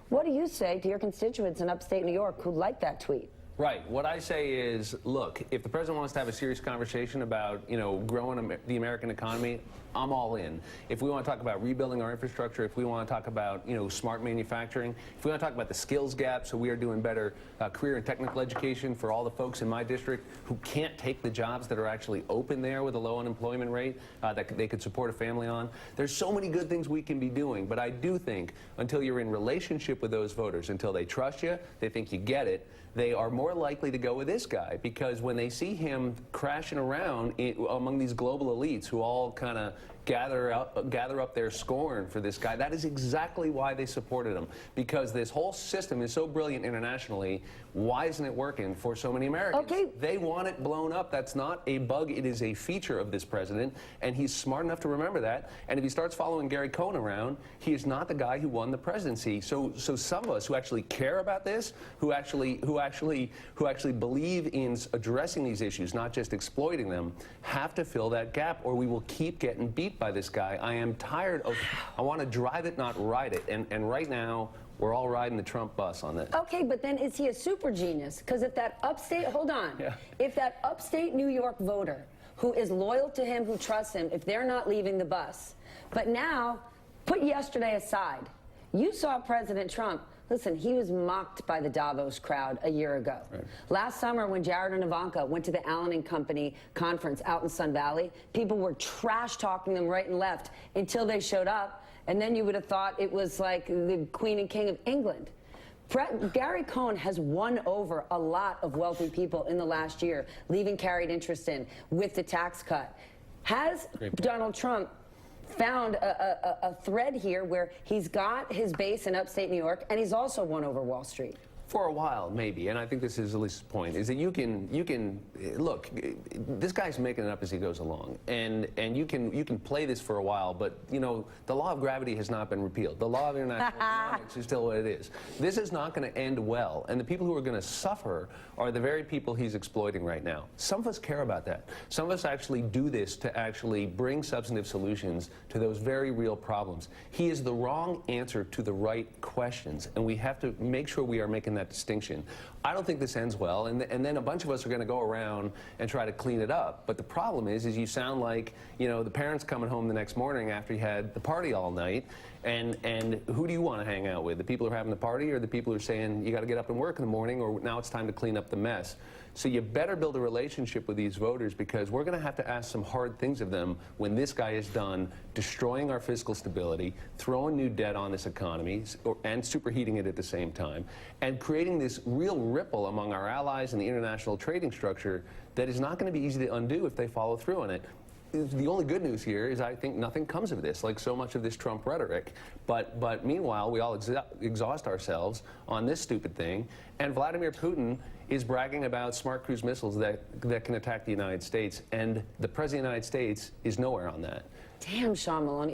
What do you say to your constituents in upstate New York who like that tweet? Right. What I say is, look, if the president wants to have a serious conversation about, growing the American economy, I'm all in. If we want to talk about rebuilding our infrastructure, if we want to talk about, smart manufacturing, if we want to talk about the skills gap, so we are doing better career and technical education for all the folks in my district who can't take the jobs that are actually open there with a low unemployment rate that they could support a family on. There's so many good things we can be doing, but I do think until you're in relationship with those voters, until they trust you, they think you get it, they are more likely to go with this guy, because when they see him crashing around among these global elites who all kind of gather up their scorn for this guy, that is exactly why they supported him, because this whole system is so brilliant internationally. Why isn't it working for so many Americans? Okay. They want it blown up. That's not a bug. It is a feature of this president, and he's smart enough to remember that. And if he starts following Gary Cohn around, he is not the guy who won the presidency. So some of us who actually care about this, who actually believe in addressing these issues, not just exploiting them, have to fill that gap, or we will keep getting beat by this guy. I am tired of, I want to drive it, not ride it. And right now, we're all riding the Trump bus on this. Okay, but then is he a super genius? Because if that upstate, hold on, if that upstate New York voter who is loyal to him, who trusts him, if they're not leaving the bus, but now, put yesterday aside, you saw President Trump. Listen, he was mocked by the Davos crowd a year ago. Right. Last summer, when Jared and Ivanka went to the Allen and Company conference out in Sun Valley, people were trash-talking them right and left until they showed up, and then you would have thought it was like the Queen and King of England. Gary Cohn has won over a lot of wealthy people in the last year, leaving carried interest in with the tax cut. Has Donald Trump found a thread here where he's got his base in upstate New York, and he's also won over Wall Street? For a while, maybe, and I think this is Elise's point, is that you can look, this guy's making it up as he goes along, and you can play this for a while, but the law of gravity has not been repealed. The law of international economics is still what it is. This is not going to end well, and the people who are going to suffer are the very people he's exploiting right now. Some of us care about that. Some of us actually do this to actually bring substantive solutions to those very real problems. He is the wrong answer to the right questions, and we have to make sure we are making that distinction. I don't think this ends well, and then a bunch of us are going to go around and try to clean it up. But the problem is you sound like, the parents coming home the next morning after you had the party all night, and who do you want to hang out with? The people who are having the party, or the people who are saying you got to get up and work in the morning, or now it's time to clean up the mess? So you better build a relationship with these voters, because we're going to have to ask some hard things of them when this guy is done destroying our fiscal stability, throwing new debt on this economy, and superheating it at the same time, and creating this real ripple among our allies in the international trading structure that is not going to be easy to undo if they follow through on it. The only good news here is I think nothing comes of this, like so much of this Trump rhetoric. But meanwhile, we all exhaust ourselves on this stupid thing, and Vladimir Putin is bragging about smart cruise missiles that can attack the United States, and the President of the United States is nowhere on that. Damn, Sean Maloney.